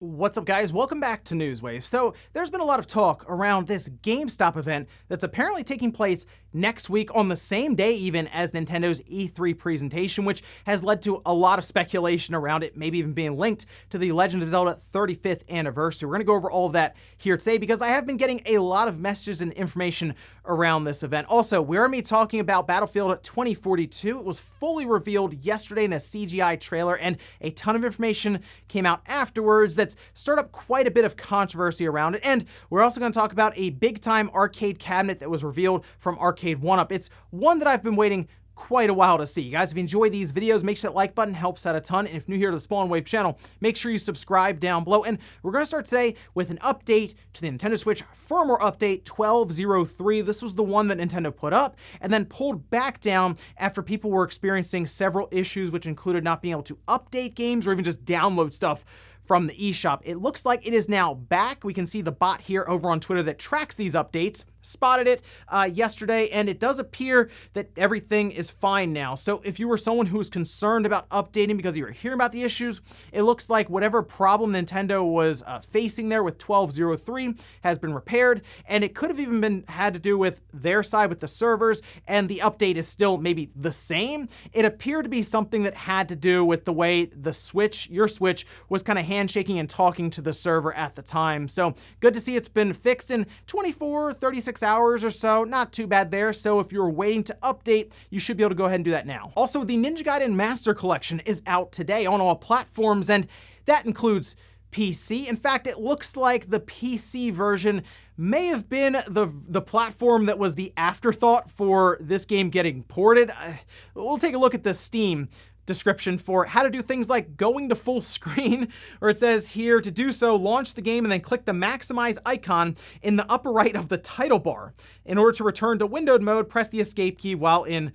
What's up, guys? Welcome back to Newswave. So there's been a lot of talk around this GameStop event that's apparently taking place next week on the same day even as Nintendo's E3 presentation, which has led to a lot of speculation around it, maybe even being linked to the Legend of Zelda 35th anniversary. We're going to go over all of that here today because I have been getting a lot of messages and information around this event. Also, we're going to be talking about Battlefield 2042. It was fully revealed yesterday in a CGI trailer, and a ton of information came out afterwards that's stirred up quite a bit of controversy around it. And we're also going to talk about a big-time arcade cabinet that was revealed from Arcade 1UP. It's one that I've been waiting quite a while to see. Guys, if you enjoy these videos, make sure that like button helps out a ton. And if you're new here to the Spawn Wave channel, make sure you subscribe down below. And we're going to start today with an update to the Nintendo Switch firmware update 12.03. This was the one that Nintendo put up and then pulled back down after people were experiencing several issues, which included not being able to update games or even just download stuff from the eShop. It looks like it is now back. We can see the bot here over on Twitter that tracks these updates spotted it yesterday, and it does appear that everything is fine now. So if you were someone who was concerned about updating because you were hearing about the issues, it looks like whatever problem Nintendo was facing there with 12.03 has been repaired, and it could have even had to do with their side with the servers, and the update is still maybe the same. It appeared to be something that had to do with the way the Switch, your Switch, was kind of handshaking and talking to the server at the time. So good to see it's been fixed in 24, 36 hours or so. Not too bad there. So if you're waiting to update, you should be able to go ahead and do that now. Also, the Ninja Gaiden Master Collection is out today on all platforms, and that includes PC. In fact, it looks like the PC version may have been the platform that was the afterthought for this game getting ported. We'll take a look at the Steam description for how to do things like going to full screen, or it says here, to do so, launch the game and then click the maximize icon in the upper right of the title bar. In order to return to windowed mode, press the escape key while in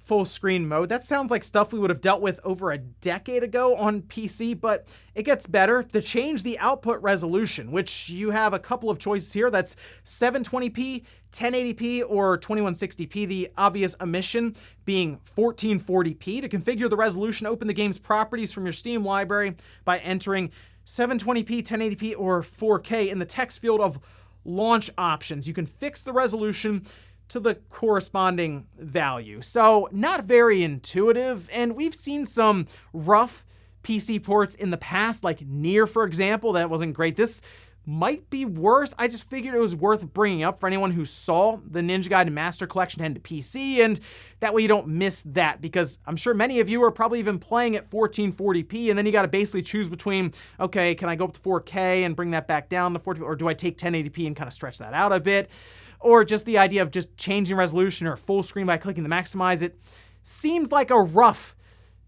full screen mode. That sounds like stuff we would have dealt with over a decade ago on PC, but it gets better. To change the output resolution, which you have a couple of choices here, that's 720p, 1080p, or 2160p, the obvious omission being 1440p. To configure the resolution, open the game's properties from your Steam library by entering 720p, 1080p, or 4K in the text field of launch options. You can fix the resolution to the corresponding value. So not very intuitive, and we've seen some rough PC ports in the past, like Nier, for example. That wasn't great. This might be worse. I just figured it was worth bringing up for anyone who saw the Ninja Gaiden Master Collection head to PC, and that way you don't miss that, because I'm sure many of you are probably even playing at 1440p, and then you got to basically choose between, okay, can I go up to 4K and bring that back down to 40p, or do I take 1080p and kind of stretch that out a bit? Or just the idea of just changing resolution or full screen by clicking the maximize. It seems like a rough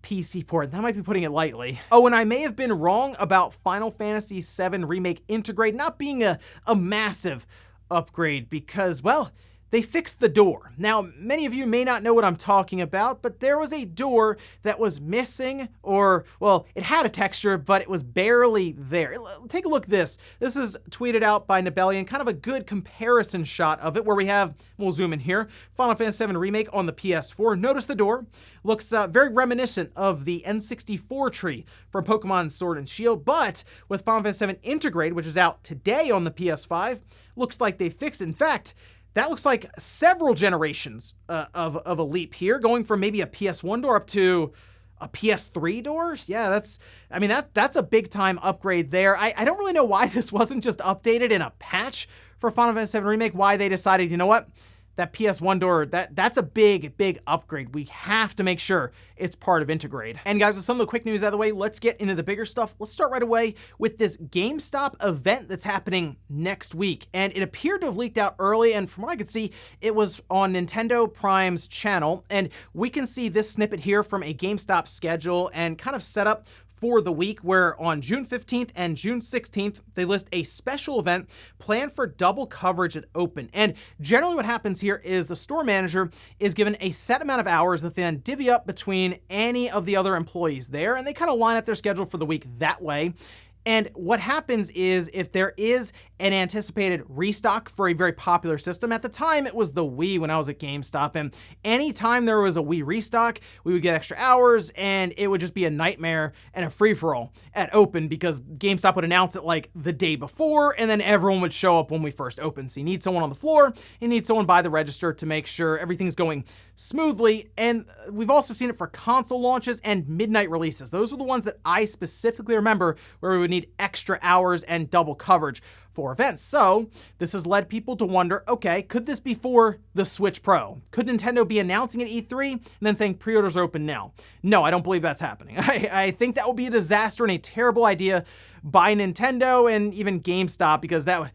PC port. That might be putting it lightly. Oh, and I may have been wrong about Final Fantasy VII Remake Integrate not being a massive upgrade because, well, they fixed the door. Now, many of you may not know what I'm talking about, but there was a door that was missing, or, well, it had a texture, but it was barely there. Take a look at this. This is tweeted out by Nebelian, kind of a good comparison shot of it, where we have, we'll zoom in here, Final Fantasy VII Remake on the PS4. Notice the door looks very reminiscent of the N64 tree from Pokemon Sword and Shield, but with Final Fantasy VII Integrate, which is out today on the PS5, looks like they fixed it. In fact, that looks like several generations of a leap here, going from maybe a PS1 door up to a PS3 door. Yeah, that's a big time upgrade there. I don't really know why this wasn't just updated in a patch for Final Fantasy VII Remake, why they decided, you know what, that PS1 door, that's a big upgrade. We have to make sure it's part of Integrate. And guys, with some of the quick news out of the way, let's get into the bigger stuff. Let's start right away with this GameStop event that's happening next week. And it appeared to have leaked out early, and from what I could see, it was on Nintendo Prime's channel. And we can see this snippet here from a GameStop schedule and kind of set up for the week, where on June 15th and June 16th, they list a special event planned for double coverage at open. And generally what happens here is the store manager is given a set amount of hours that they then divvy up between any of the other employees there, and they kind of line up their schedule for the week that way. And what happens is if there is an anticipated restock for a very popular system, at the time it was the Wii when I was at GameStop, and anytime there was a Wii restock, we would get extra hours and it would just be a nightmare and a free-for-all at open because GameStop would announce it like the day before and then everyone would show up when we first opened. So you need someone on the floor, you need someone by the register to make sure everything's going smoothly. And we've also seen it for console launches and midnight releases. Those were the ones that I specifically remember where we would need extra hours and double coverage for events. So this has led people to wonder, okay, could this be for the Switch Pro? Could Nintendo be announcing at E3 and then saying pre-orders are open now? No, I don't believe that's happening. I think that would be a disaster and a terrible idea by Nintendo and even GameStop, because that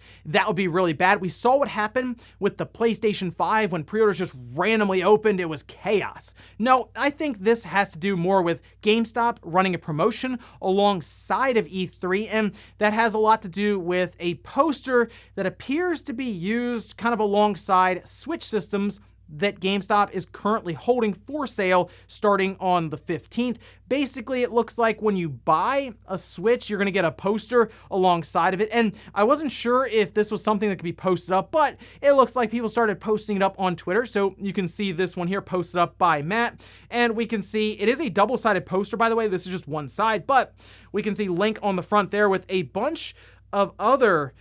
would be really bad. We saw what happened with the PlayStation 5 when pre-orders just randomly opened. It was chaos. No, I think this has to do more with GameStop running a promotion alongside of E3, and that has a lot to do with a poster that appears to be used kind of alongside Switch systems that GameStop is currently holding for sale starting on the 15th. Basically, it looks like when you buy a Switch, you're gonna get a poster alongside of it. And I wasn't sure if this was something that could be posted up, but it looks like people started posting it up on Twitter. So you can see this one here posted up by Matt. And we can see it is a double-sided poster, by the way. This is just one side, but we can see Link on the front there with a bunch of other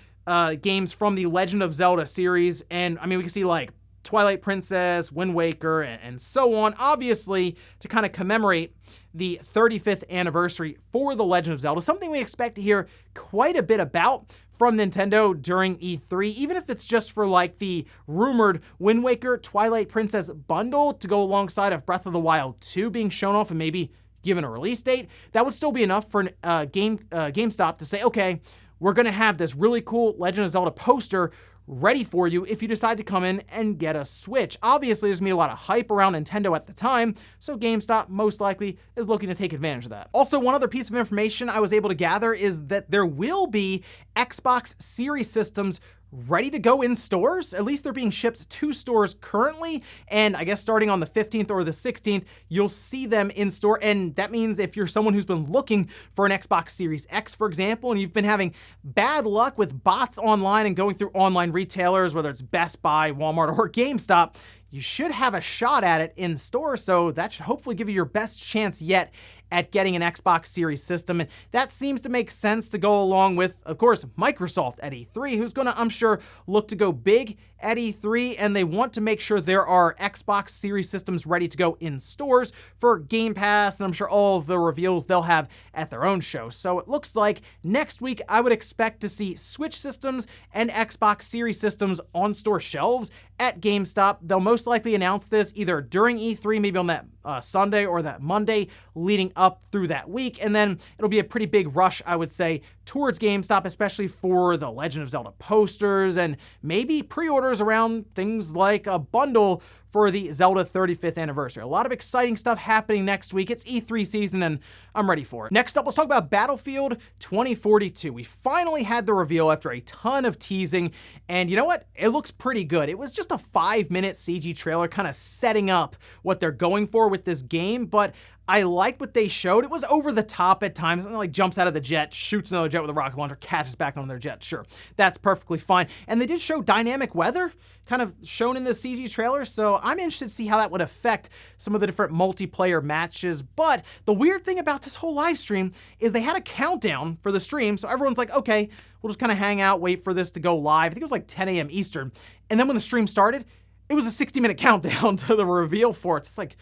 games from the Legend of Zelda series. And I mean, we can see like Twilight Princess, Wind Waker, and so on, obviously to kind of commemorate the 35th anniversary for The Legend of Zelda, something we expect to hear quite a bit about from Nintendo during E3, even if it's just for like the rumored Wind Waker Twilight Princess bundle to go alongside of Breath of the Wild 2 being shown off and maybe given a release date. That would still be enough for GameStop to say, okay, we're going to have this really cool Legend of Zelda poster ready for you if you decide to come in and get a Switch. Obviously, there's gonna be a lot of hype around Nintendo at the time, so GameStop most likely is looking to take advantage of that. Also, one other piece of information I was able to gather is that there will be Xbox Series systems ready to go in stores. At least they're being shipped to stores currently, and I guess starting on the 15th or the 16th, you'll see them in store. And that means if you're someone who's been looking for an Xbox Series X, for example, and you've been having bad luck with bots online and going through online retailers, whether it's Best Buy, Walmart, or GameStop, you should have a shot at it in store. So that should hopefully give you your best chance yet at getting an Xbox Series system. And that seems to make sense to go along with, of course, Microsoft at E3, who's gonna, I'm sure, look to go big at E3, and they want to make sure there are Xbox Series systems ready to go in stores for Game Pass, and I'm sure all of the reveals they'll have at their own show. So it looks like next week I would expect to see Switch systems and Xbox Series systems on store shelves at GameStop. They'll most likely announce this either during E3, maybe on that Sunday or that Monday leading up through that week, and then it'll be a pretty big rush, I would say, towards GameStop, especially for the Legend of Zelda posters and maybe pre-orders around things like a bundle for the Zelda 35th anniversary. A lot of exciting stuff happening next week. It's E3 season and I'm ready for it. Next up, let's talk about Battlefield 2042. We finally had the reveal after a ton of teasing, and you know what? It looks pretty good. It was just a 5-minute CG trailer kind of setting up what they're going for with this game, but I liked what they showed. It was over the top at times. It like jumps out of the jet, shoots another jet with a rocket launcher, catches back on their jet. Sure, that's perfectly fine. And they did show dynamic weather, kind of shown in the CG trailer, so I'm interested to see how that would affect some of the different multiplayer matches. But the weird thing about this whole live stream is they had a countdown for the stream, so everyone's like, okay, we'll just kind of hang out, wait for this to go live. I think it was like 10 a.m. Eastern. And then when the stream started, it was a 60-minute countdown to the reveal for it. It's like,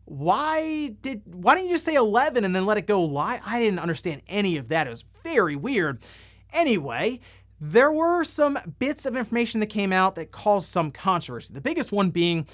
why didn't you just say 11 and then let it go live? I didn't understand any of that. It was very weird. Anyway, there were some bits of information that came out that caused some controversy. The biggest one being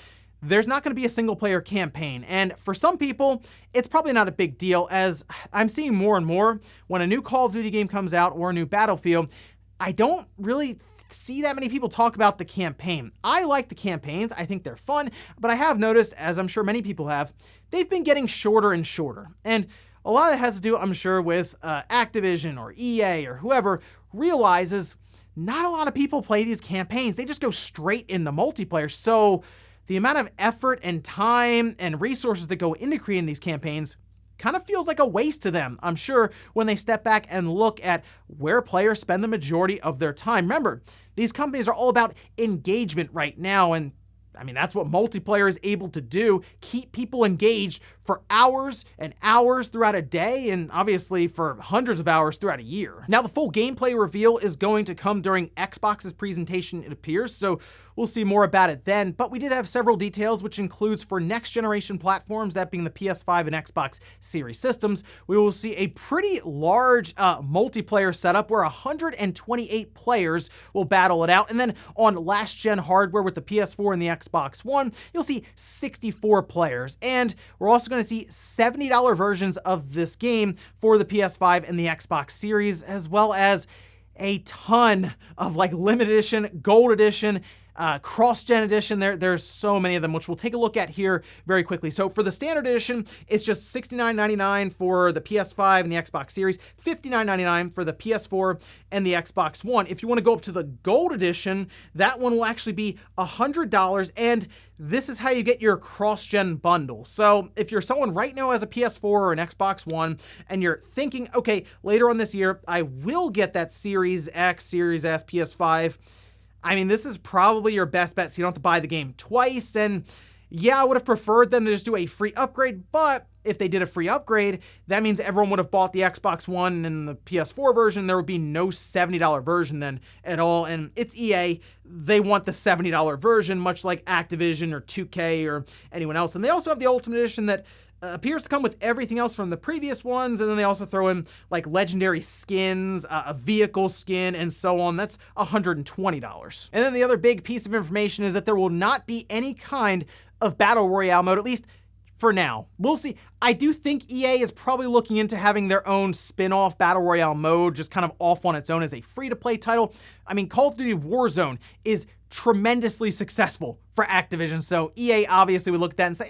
there's not going to be a single-player campaign. And for some people, it's probably not a big deal, as I'm seeing more and more when a new Call of Duty game comes out or a new Battlefield, I don't really see that many people talk about the campaign. I like the campaigns, I think they're fun, but I have noticed, as I'm sure many people have, they've been getting shorter and shorter. And a lot of that has to do, I'm sure, with Activision or EA or whoever realizes not a lot of people play these campaigns. They just go straight into multiplayer. So the amount of effort and time and resources that go into creating these campaigns kind of feels like a waste to them, I'm sure, when they step back and look at where players spend the majority of their time. Remember, these companies are all about engagement right now, and I mean, that's what multiplayer is able to do, keep people engaged for hours and hours throughout a day, and obviously for hundreds of hours throughout a year. Now, the full gameplay reveal is going to come during Xbox's presentation, it appears, so we'll see more about it then, but we did have several details, which includes for next generation platforms, that being the PS5 and Xbox Series systems, we will see a pretty large multiplayer setup where 128 players will battle it out, and then on last gen hardware with the PS4 and the Xbox One, you'll see 64 players, and we're also going to see $70 versions of this game for the PS5 and the Xbox Series, as well as a ton of like limited edition, gold edition, cross-gen edition. There's so many of them, which we'll take a look at here very quickly. So for the standard edition, it's just $69.99 for the PS5 and the Xbox Series, $59.99 for the PS4 and the Xbox One. If you want to go up to the gold edition, that one will actually be $100, and this is how you get your cross-gen bundle. So if you're someone right now has a PS4 or an Xbox One, and you're thinking, okay, later on this year, I will get that Series X, Series S, PS5, I mean, this is probably your best bet, so you don't have to buy the game twice. And yeah, I would have preferred them to just do a free upgrade, but if they did a free upgrade, that means everyone would have bought the Xbox One and the PS4 version. There would be no $70 version then at all. And it's EA. They want the $70 version, much like Activision or 2K or anyone else. And they also have the Ultimate Edition that appears to come with everything else from the previous ones, and then they also throw in like legendary skins, a vehicle skin, and so on. That's $120. And then the other big piece of information is that there will not be any kind of Battle Royale mode, at least for now. We'll see. I do think EA is probably looking into having their own spin-off Battle Royale mode, just kind of off on its own as a free-to-play title. I mean, Call of Duty Warzone is tremendously successful for Activision, so EA obviously would look at that and say,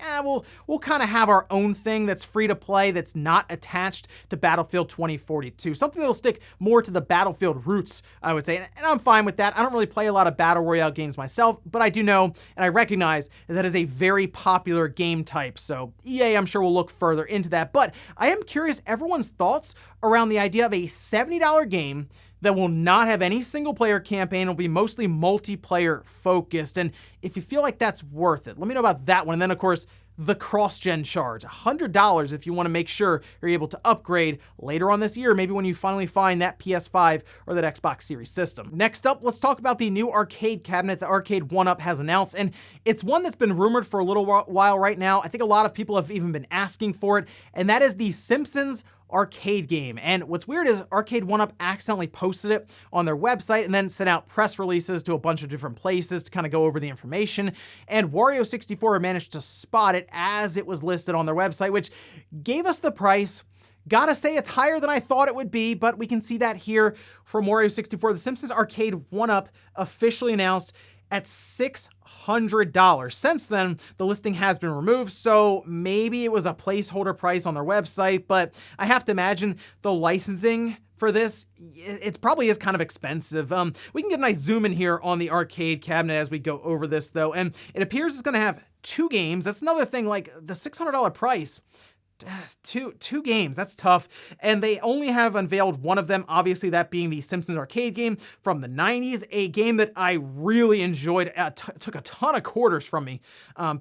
we'll kind of have our own thing that's free to play, that's not attached to Battlefield 2042. Something that'll stick more to the Battlefield roots, I would say, and I'm fine with that. I don't really play a lot of Battle Royale games myself, but I do know, and I recognize that is a very popular game type, so EA, I'm sure, will look further into that. But I am curious everyone's thoughts around the idea of a $70 game that will not have any single player campaign. It'll be mostly multiplayer focused. And if you feel like that's worth it, let me know about that one. And then of course, the cross-gen charge, $100 if you want to make sure you're able to upgrade later on this year, maybe when you finally find that PS5 or that Xbox Series system. Next up, let's talk about the new arcade cabinet that Arcade 1UP has announced, and it's one that's been rumored for a little while right now. I think a lot of people have even been asking for it, and that is the Simpsons arcade game. And what's weird is Arcade 1UP accidentally posted it on their website and then sent out press releases to a bunch of different places to kind of go over the information. And Wario64 managed to spot it as it was listed on their website, which gave us the price. Gotta say, it's higher than I thought it would be, but we can see that here from Wario64. The Simpsons Arcade 1UP officially announced at $600. Since then, the listing has been removed, so maybe it was a placeholder price on their website, but I have to imagine the licensing for this, it probably is kind of expensive. We can get a nice zoom in here on the arcade cabinet as we go over this, though, and it appears it's going to have 2 games. That's another thing, like the $600 price. Two games, that's tough. And they only have unveiled one of them, obviously that being the Simpsons arcade game from the 90s, a game that I really enjoyed. Took a ton of quarters from me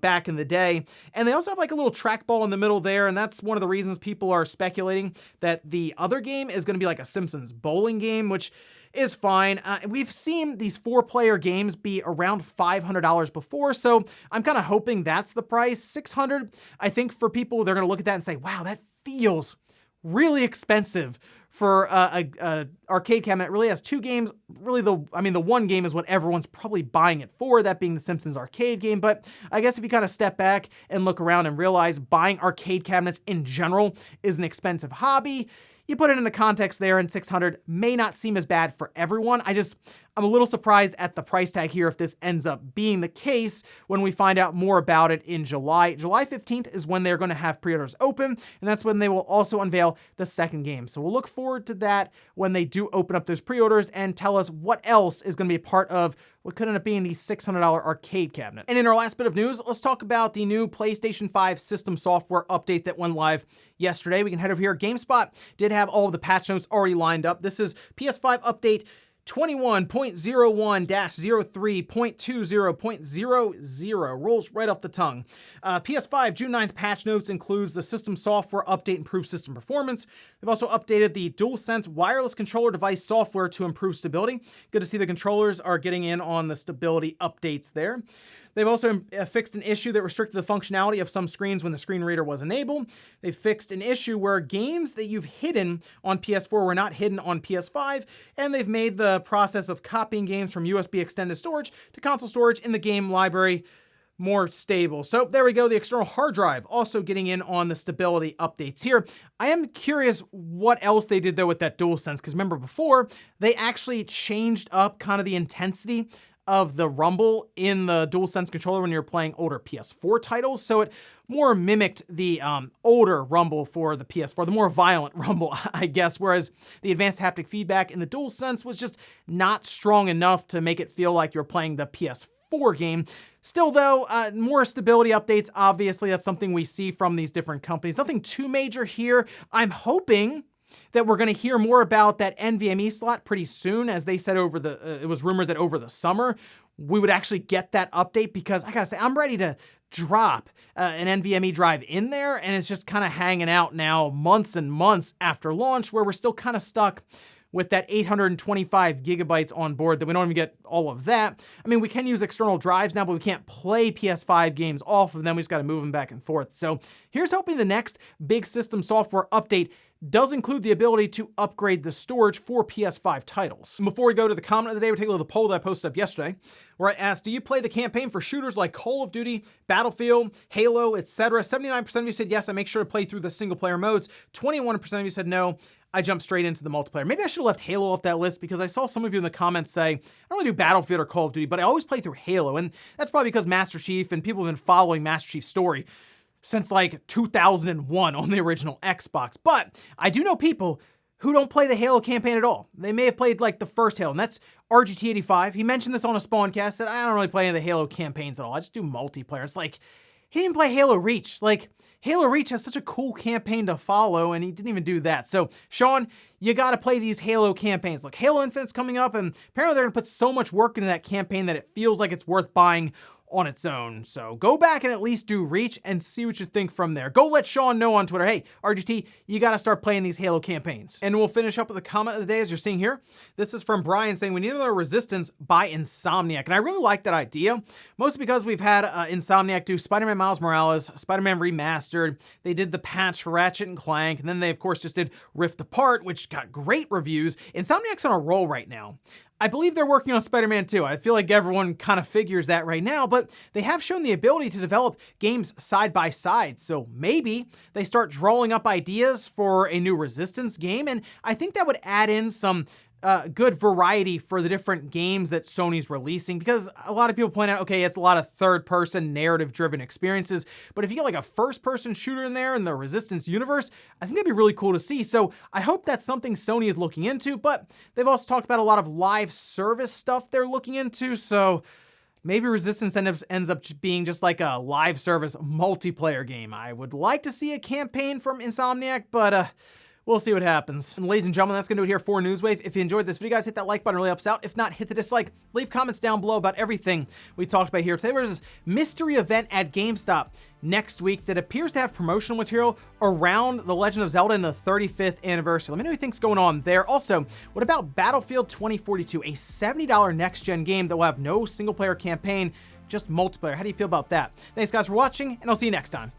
back in the day. And they also have like a little trackball in the middle there, and that's one of the reasons people are speculating that the other game is going to be like a Simpsons bowling game, which is fine. We've seen these 4-player games be around $500 before, so I'm kind of hoping that's the price. $600, I think for people, they're going to look at that and say, wow, that feels really expensive for a arcade cabinet. It really has 2 games. Really, the one game is what everyone's probably buying it for, that being the Simpsons arcade game. But I guess if you kind of step back and look around and realize buying arcade cabinets in general is an expensive hobby, you put it in the context there, and $600 may not seem as bad for everyone. I'm a little surprised at the price tag here if this ends up being the case when we find out more about it in July. July 15th is when they're going to have pre-orders open, and that's when they will also unveil the second game. So we'll look forward to that when they do open up those pre-orders and tell us what else is going to be a part of what could end up being the $600 arcade cabinet. And in our last bit of news, let's talk about the new PlayStation 5 system software update that went live yesterday. We can head over here. GameSpot did have all of the patch notes already lined up. This is PS5 Update 21.01-03.20.00. Rolls right off the tongue. PS5 June 9th patch notes includes the system software update, improved system performance. They've also updated the DualSense wireless controller device software to improve stability. Good to see the controllers are getting in on the stability updates there. They've also fixed an issue that restricted the functionality of some screens when the screen reader was enabled. They fixed an issue where games that you've hidden on PS4 were not hidden on PS5, and they've made the process of copying games from USB extended storage to console storage in the game library more stable. So there we go, the external hard drive also getting in on the stability updates here. I am curious what else they did though with that DualSense, because remember before, they actually changed up kind of the intensity of the rumble in the DualSense controller when you're playing older PS4 titles. So it more mimicked the older rumble for the PS4, the more violent rumble, I guess, whereas the advanced haptic feedback in the DualSense was just not strong enough to make it feel like you're playing the PS4 game. Still though, more stability updates, obviously that's something we see from these different companies. Nothing too major here. I'm hoping that we're going to hear more about that NVMe slot pretty soon, as they said over the, it was rumored that over the summer, we would actually get that update, because I gotta say, I'm ready to drop an NVMe drive in there, and it's just kind of hanging out now months and months after launch, where we're still kind of stuck with that 825 gigabytes on board that we don't even get all of that. I mean, we can use external drives now, but we can't play PS5 games off of them. We just got to move them back and forth. So here's hoping the next big system software update does include the ability to upgrade the storage for PS5 titles. And before we go to the comment of the day, we'll take a look at the poll that I posted up yesterday, where I asked, do you play the campaign for shooters like Call of Duty, Battlefield, Halo, etc.? 79% of you said yes, I make sure to play through the single player modes. 21% of you said no, I jumped straight into the multiplayer. Maybe I should have left Halo off that list, because I saw some of you in the comments say, I don't really do Battlefield or Call of Duty, but I always play through Halo. And that's probably because Master Chief and people have been following Master Chief's story since like 2001 on the original Xbox. But I do know people who don't play the Halo campaign at all. They may have played like the first Halo, and that's RGT85. He mentioned this on a Spawncast, said, I don't really play any of the Halo campaigns at all. I just do multiplayer. It's like, he didn't play Halo Reach. Like, Halo Reach has such a cool campaign to follow, and he didn't even do that. So, Sean, you gotta play these Halo campaigns. Like, Halo Infinite's coming up, and apparently they're gonna put so much work into that campaign that it feels like it's worth buying on its own. So go back and at least do Reach and see what you think from there. Go let Sean know on Twitter, hey, RGT, you gotta start playing these Halo campaigns. And we'll finish up with a comment of the day, as you're seeing here. This is from Brian saying, we need another Resistance by Insomniac. And I really like that idea, mostly because we've had Insomniac do Spider-Man Miles Morales, Spider-Man Remastered. They did the patch for Ratchet and Clank, and then they of course just did Rift Apart, which got great reviews. Insomniac's on a roll right now. I believe they're working on Spider-Man 2. I feel like everyone kind of figures that right now, but they have shown the ability to develop games side by side. So maybe they start drawing up ideas for a new Resistance game, and I think that would add in some good variety for the different games that Sony's releasing, because a lot of people point out, okay, it's a lot of third-person narrative-driven experiences, but if you get like a first-person shooter in there in the Resistance universe, I think that'd be really cool to see. So I hope that's something Sony is looking into, but they've also talked about a lot of live service stuff they're looking into, so maybe Resistance ends up being just like a live service multiplayer game. I would like to see a campaign from Insomniac, but we'll see what happens. And ladies and gentlemen, that's gonna do it here for Newswave. If you enjoyed this video, guys, hit that like button, it really helps out. If not, hit the dislike. Leave comments down below about everything we talked about here. Today there's this mystery event at GameStop next week that appears to have promotional material around The Legend of Zelda and the 35th anniversary. Let me know what you think's going on there. Also, what about Battlefield 2042, a $70 next-gen game that will have no single-player campaign, just multiplayer? How do you feel about that? Thanks, guys, for watching, and I'll see you next time.